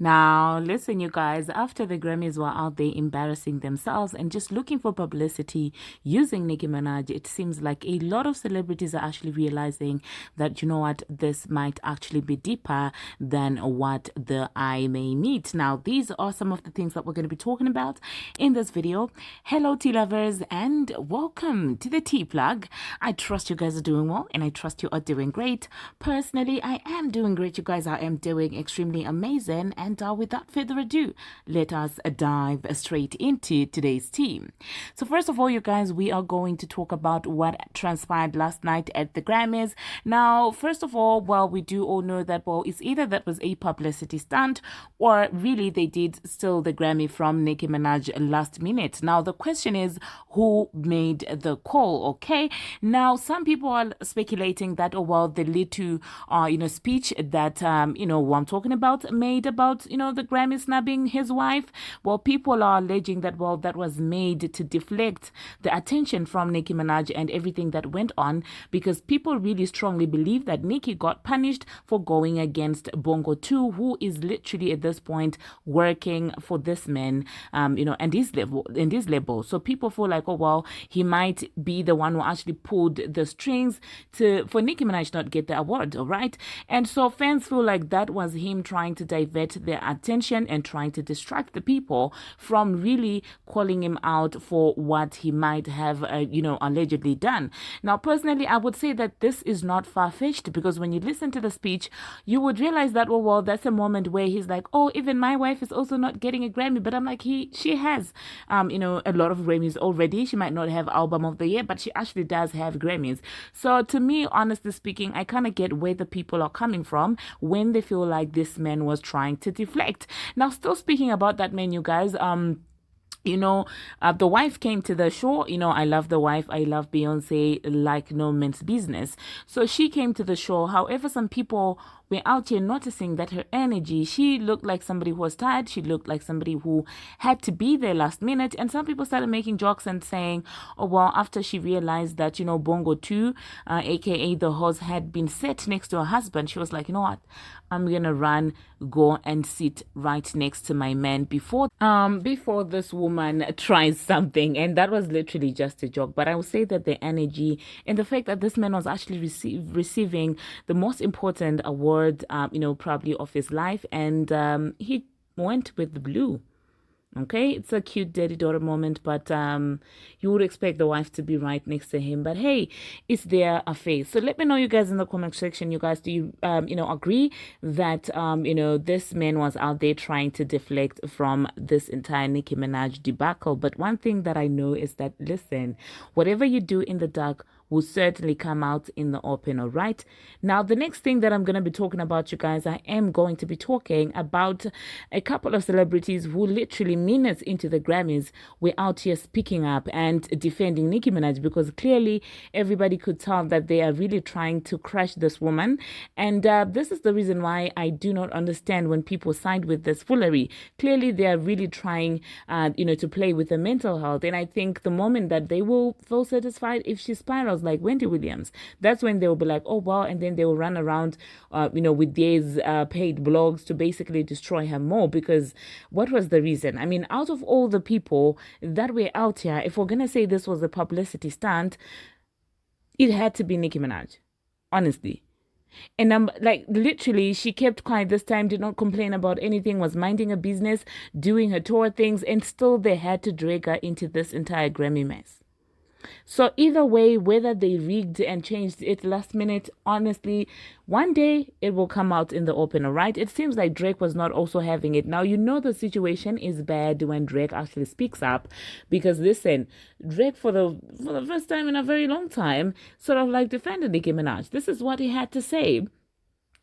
Now, listen, you guys, after the Grammys were out there embarrassing themselves and just looking for publicity using Nicki Minaj, it seems like a lot of celebrities are actually realizing that, you know what, this might actually be deeper than what the eye may meet. Now, these are some of the things that we're going to be talking about in this video. Hello, tea lovers, and welcome to the Tea Plug. I trust you guys are doing well, and I trust you are doing great. Personally, I am doing great, you guys. I am doing extremely amazing. And without further ado, let us dive straight into today's tea. So first of all, you guys, we are going to talk about what transpired last night at the Grammys. Now, first of all, well, we do all know that, well, it's either that was a publicity stunt or really they did steal the Grammy from Nicki Minaj last minute. Now, the question is who made the call, okay? Now, some people are speculating that, oh, well, the little, speech that, who I'm talking about made about, the Grammy snubbing his wife. Well, people are alleging that, well, that was made to deflect the attention from Nicki Minaj and everything that went on, because people really strongly believe that Nicki got punished for going against Bongo 2, who is literally at this point working for this man, and his label. So people feel like, oh, well, he might be the one who actually pulled the strings for Nicki Minaj not get the award, all right? And so fans feel like that was him trying to divert their attention and trying to distract the people from really calling him out for what he might have, allegedly done. Now, personally, I would say that this is not far-fetched, because when you listen to the speech, you would realize that, well, that's a moment where he's like, oh, even my wife is also not getting a Grammy. But I'm like, she has, a lot of Grammys already. She might not have Album of the Year, but she actually does have Grammys. So to me, honestly speaking, I kind of get where the people are coming from when they feel like this man was trying to deflect. Now, still speaking about that man, you guys, the wife came to the show. I love the wife. I love Beyonce like no man's business. So she came to the show. However, some people were out here noticing that her energy, she looked like somebody who was tired. She looked like somebody who had to be there last minute. And some people started making jokes and saying, oh, well, after she realized that, Bongo 2, aka the horse, had been set next to her husband, she was like, you know what? I'm going to go and sit right next to my man before this woman tries something. And that was literally just a joke. But I would say that the energy and the fact that this man was actually receiving the most important award, probably of his life. And he went with the blue. Okay, it's a cute daddy daughter moment, but you would expect the wife to be right next to him. But hey, it's their affair. So let me know, you guys, in the comment section. You guys, do you agree that this man was out there trying to deflect from this entire Nicki Minaj debacle? But one thing that I know is that, listen, whatever you do in the dark will certainly come out in the open, all right? Now, the next thing that I'm going to be talking about, you guys, I am going to be talking about a couple of celebrities who literally minutes into the Grammys were out here speaking up and defending Nicki Minaj, because clearly everybody could tell that they are really trying to crush this woman. And this is the reason why I do not understand when people side with this foolery. Clearly, they are really trying, to play with her mental health. And I think the moment that they will feel satisfied if she spirals like Wendy Williams, that's when they will be like, oh, wow. And then they will run around, with these paid blogs to basically destroy her more. Because what was the reason? I mean, out of all the people that were out here, if we're going to say this was a publicity stunt, it had to be Nicki Minaj, honestly. And I'm like, literally, she kept quiet this time, did not complain about anything, was minding her business, doing her tour things, and still they had to drag her into this entire Grammy mess. So either way, whether they rigged and changed it last minute, honestly, one day it will come out in the open, all right? It seems like Drake was not also having it. Now, the situation is bad when Drake actually speaks up, because listen, Drake for the first time in a very long time sort of like defended Nicki Minaj. This is what he had to say.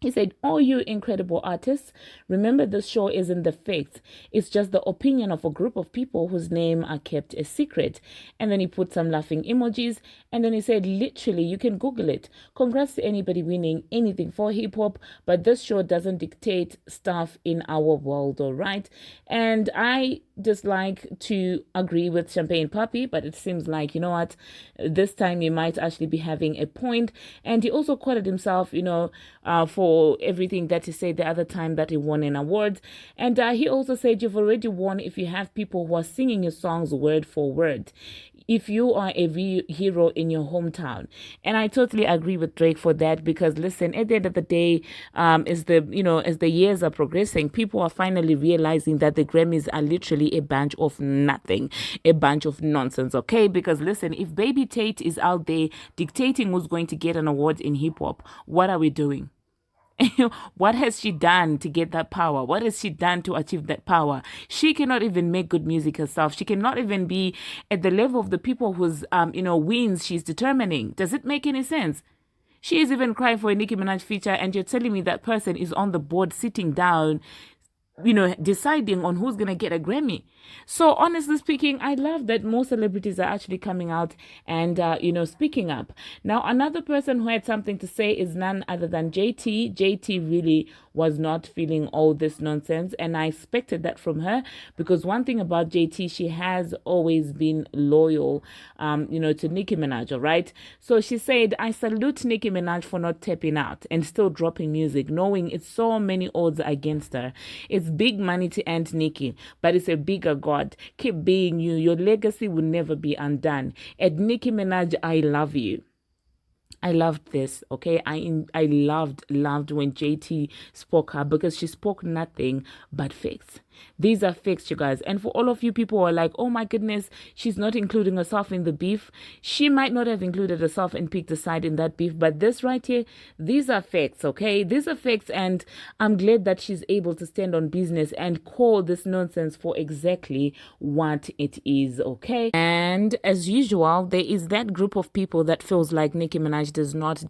He said, "Oh, you incredible artists, remember this show isn't the facts. It's just the opinion of a group of people whose name are kept a secret." And then he put some laughing emojis. And then he said, literally, you can Google it. Congrats to anybody winning anything for hip hop, but this show doesn't dictate stuff in our world, all right? And I dislike to agree with Champagne Papi, but it seems like, you know what, this time he might actually be having a point. And he also quoted himself, for everything that he said the other time that he won an award. And he also said, you've already won if you have people who are singing your songs word for word, if you are a hero in your hometown. And I totally agree with Drake for that, because listen, at the end of the day, as the years are progressing, people are finally realizing that the Grammys are literally a bunch of nothing, a bunch of nonsense, okay? Because listen, if Baby Tate is out there dictating who's going to get an award in hip hop, what are we doing? What has she done to get that power? What has she done to achieve that power? She cannot even make good music herself. She cannot even be at the level of the people whose wins she's determining. Does it make any sense? She is even crying for a Nicki Minaj feature, and you're telling me that person is on the board sitting down, deciding on who's going to get a Grammy. So honestly speaking, I love that more celebrities are actually coming out and, speaking up. Now, another person who had something to say is none other than JT. JT really was not feeling all this nonsense, and I expected that from her, because one thing about JT, she has always been loyal, to Nicki Minaj, all right? So she said, I salute Nicki Minaj for not tapping out and still dropping music, knowing it's so many odds against her. It's big money to end Nicki, but it's a bigger God. Keep being you. Your legacy will never be undone. At Nicki Minaj, I love you. I loved this, okay? I loved when JT spoke her, because she spoke nothing but facts. These are facts, you guys. And for all of you people who are like, oh my goodness, she's not including herself in the beef. She might not have included herself and picked a side in that beef, but this right here, these are facts, okay? These are facts, and I'm glad that she's able to stand on business and call this nonsense for exactly what it is, okay? And as usual, there is that group of people that feels like Nicki Minaj does not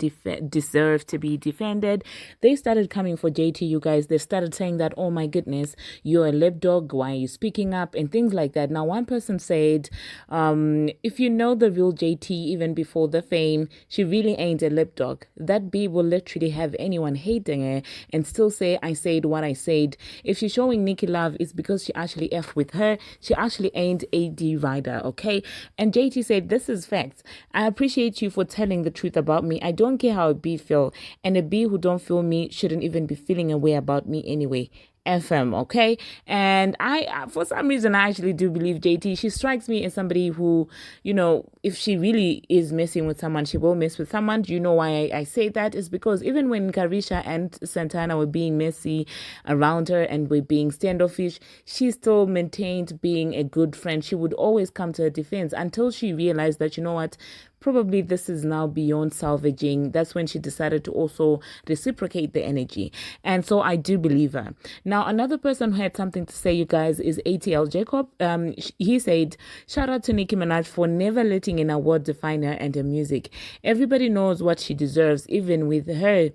deserve to be defended. They started coming for JT, you guys. They started saying that, oh my goodness, you're a lip dog, why are you speaking up, and things like that. Now, one person said, if you know the real JT even before the fame, she really ain't a lip dog. That B will literally have anyone hating her and still say, I said what I said. If she's showing Nicki love, it's because she actually F with her. She actually ain't a D rider, okay? And JT said, this is facts. I appreciate you for telling the truth about me. I don't care how a B feel, and a B who don't feel me shouldn't even be feeling a way about me anyway. FM, okay? And I, for some reason, I actually do believe JT. She strikes me as somebody who, if she really is messing with someone, she will mess with someone. Do you know why I say that? Is because even when Carisha and Santana were being messy around her and were being standoffish, she still maintained being a good friend. She would always come to her defense until she realized that, you know what, probably this is now beyond salvaging. That's when she decided to also reciprocate the energy. And so I do believe her. Now, another person who had something to say, you guys, is ATL Jacob. He said, shout out to Nicki Minaj for never letting an award define her and her music. Everybody knows what she deserves, even with her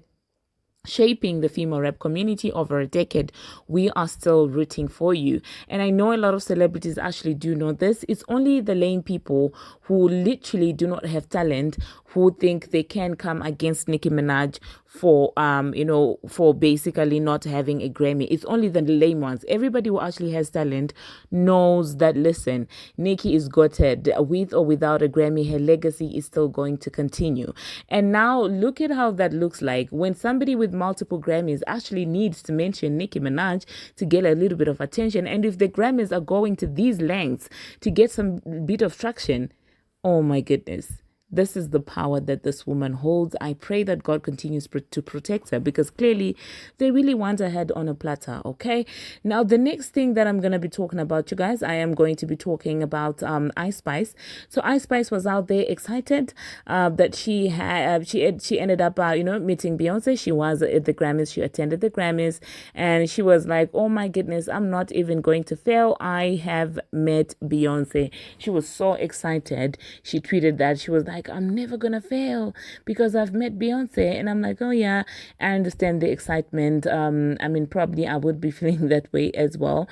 shaping the female rap community over a decade. We are still rooting for you. And I know a lot of celebrities actually do know this. It's only the lame people who literally do not have talent who think they can come against Nicki Minaj for for basically not having a Grammy. It's only the lame ones. Everybody who actually has talent knows that, listen, Nicki is gutted. With or without a Grammy, her legacy is still going to continue. And now look at how that looks like when somebody with multiple Grammys actually needs to mention Nicki Minaj to get a little bit of attention. And if the Grammys are going to these lengths to get some bit of traction, oh my goodness. This is the power that this woman holds. I pray that God continues to protect her, because clearly they really want her head on a platter, okay? Now, the next thing that I'm going to be talking about, you guys, I am going to be talking about Ice Spice. So Ice Spice was out there excited that she ended up, meeting Beyonce. She was at the Grammys. She attended the Grammys, and she was like, oh my goodness, I'm not even going to fail. I have met Beyonce. She was so excited. She tweeted that. She was like, I'm never gonna fail because I've met Beyonce. And I'm like, oh yeah, I understand the excitement. Probably I would be feeling that way as well.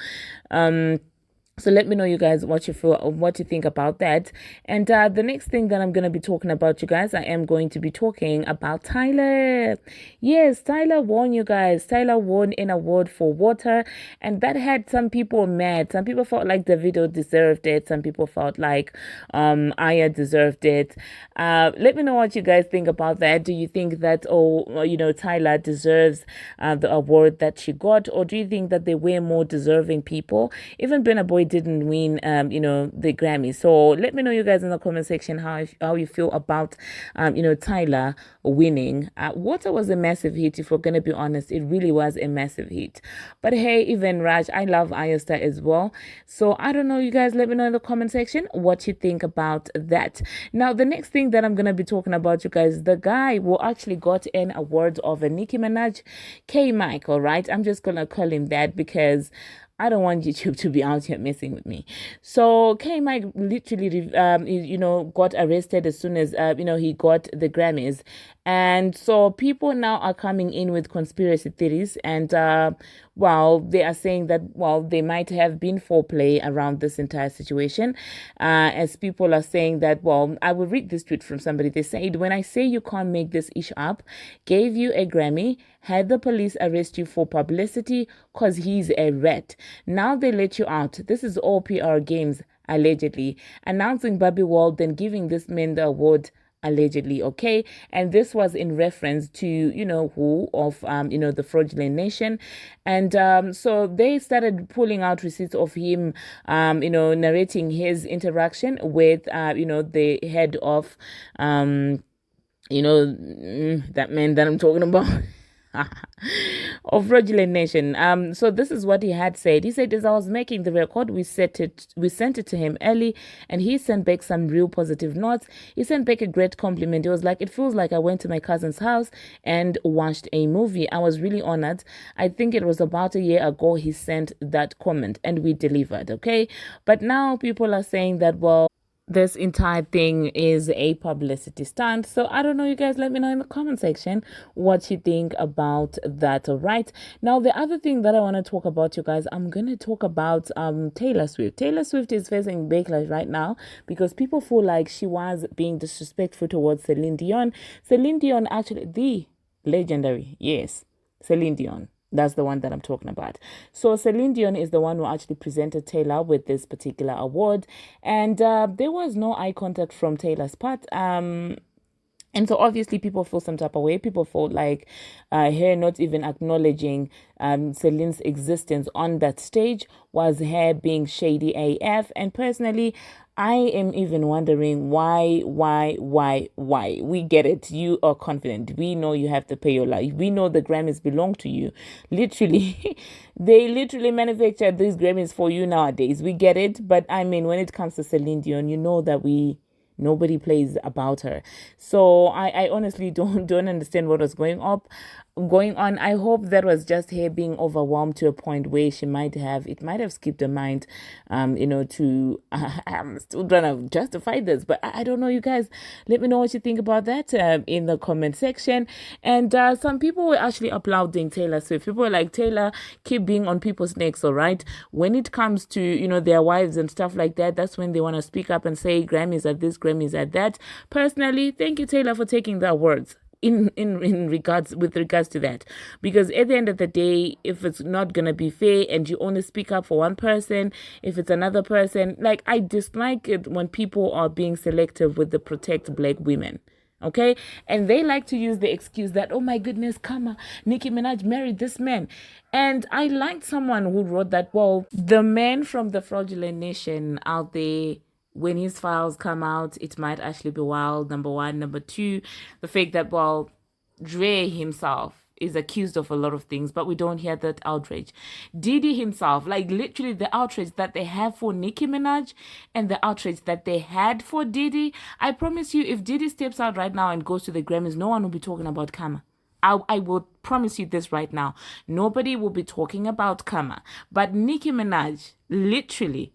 So let me know, you guys, what you feel, what you think about that. And the next thing that I'm going to be talking about, you guys, I am going to be talking about Tyla. Yes, Tyla won, you guys. Tyla won an award for Water, and that had some people mad. Some people felt like Davido deserved it. Some people felt like Arya deserved it. Let me know what you guys think about that. Do you think that, Tyla deserves the award that she got, or do you think that there were more deserving people? Even Burna Boy didn't win, the Grammy. So let me know, you guys, in the comment section how you feel about, Tyla winning. Water was a massive hit. If we're gonna be honest, it really was a massive hit. But hey, even Raj, I love Arya Starr as well. So I don't know, you guys. Let me know in the comment section what you think about that. Now, the next thing that I'm gonna be talking about, you guys, the guy who actually got an award of a Nicki Minaj, K Mike. All right, I'm just gonna call him that because I don't want YouTube to be out here messing with me. So K Mike literally, got arrested as soon as he got the Grammys, and so people now are coming in with conspiracy theories, and they are saying that they might have been foreplay around this entire situation, as people are saying that I will read this tweet from somebody. They said, "When I say you can't make this issue up, gave you a Grammy, had the police arrest you for publicity cause he's a rat. Now they let you out. This is all PR games, allegedly. Announcing Bobby Wall, then giving this man the award, allegedly." Okay, and this was in reference to who of the Fraudulent Nation, and so they started pulling out receipts of him narrating his interaction with the head of that man that I'm talking about. Of Fraudulent Nation. So this is what he had said. He said, as I was making the record, we sent it to him early, and he sent back some real positive notes. He sent back a great compliment. It was like, it feels like I went to my cousin's house and watched a movie. I was really honored. I think it was about a year ago he sent that comment, and we delivered. Okay, but now people are saying that this entire thing is a publicity stunt. So I don't know, you guys, let me know in the comment section what you think about that. All right, now the other thing that I want to talk about, you guys, I'm gonna talk about Taylor Swift. Taylor Swift is facing backlash right now because people feel like she was being disrespectful towards Celine Dion. Celine Dion, actually the legendary, yes, Celine Dion, that's the one that I'm talking about. So Celine Dion is the one who actually presented Taylor with this particular award, and there was no eye contact from Taylor's part. And so obviously people feel some type of way. People feel like her not even acknowledging Celine's existence on that stage was her being shady AF. And personally, I am even wondering why. We get it. You are confident. We know you have to pay your life. We know the Grammys belong to you. Literally, they literally manufacture these Grammys for you nowadays. We get it. But I mean, when it comes to Celine Dion, you know that nobody plays about her. So I honestly don't understand what was going on. I hope that was just her being overwhelmed to a point where it might have skipped her mind, to I'm still trying to justify this, but I don't know, you guys. Let me know what you think about that in the comment section. And some people were actually applauding Taylor Swift. People were like, Taylor, keep being on people's necks, all right? When it comes to, their wives and stuff like that, that's when they want to speak up and say Grammys are this, Grammys are that. Personally, thank you, Taylor, for taking the awards in regards to that, because at the end of the day, if it's not gonna be fair and you only speak up for one person, if it's another person, like, I dislike it when people are being selective with the protect black women. Okay, and they like to use the excuse that, oh my goodness, Nicki Minaj married this man. And I liked someone who wrote that, the man from the Fraudulent Nation out there, when his files come out, it might actually be wild. Number one. Number two, the fact that, Dre himself is accused of a lot of things, but we don't hear that outrage. Diddy himself, like, literally the outrage that they have for Nicki Minaj and the outrage that they had for Diddy. I promise you, if Diddy steps out right now and goes to the Grammys, no one will be talking about Kama. I will promise you this right now. Nobody will be talking about Kama. But Nicki Minaj, literally,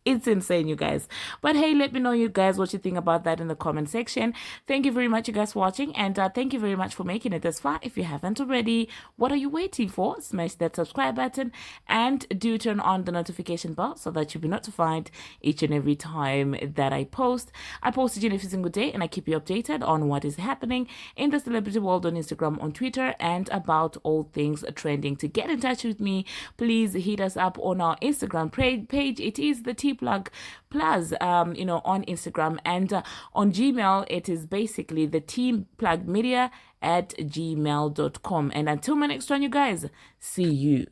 It's insane, you guys. But hey, let me know, you guys, what you think about that in the comment section. Thank you very much, you guys, for watching. And thank you very much for making it this far. If you haven't already, what are you waiting for? Smash that subscribe button and do turn on the notification bell so that you'll be notified each and every time that I post. I post each and every single day, and I keep you updated on what is happening in the celebrity world on Instagram, on Twitter, and about all things trending. To get in touch with me, please hit us up on our Instagram page. It is the Plug Plus, on Instagram, and on Gmail, it is basically the teamplugmedia@gmail.com. And until my next one, you guys, see you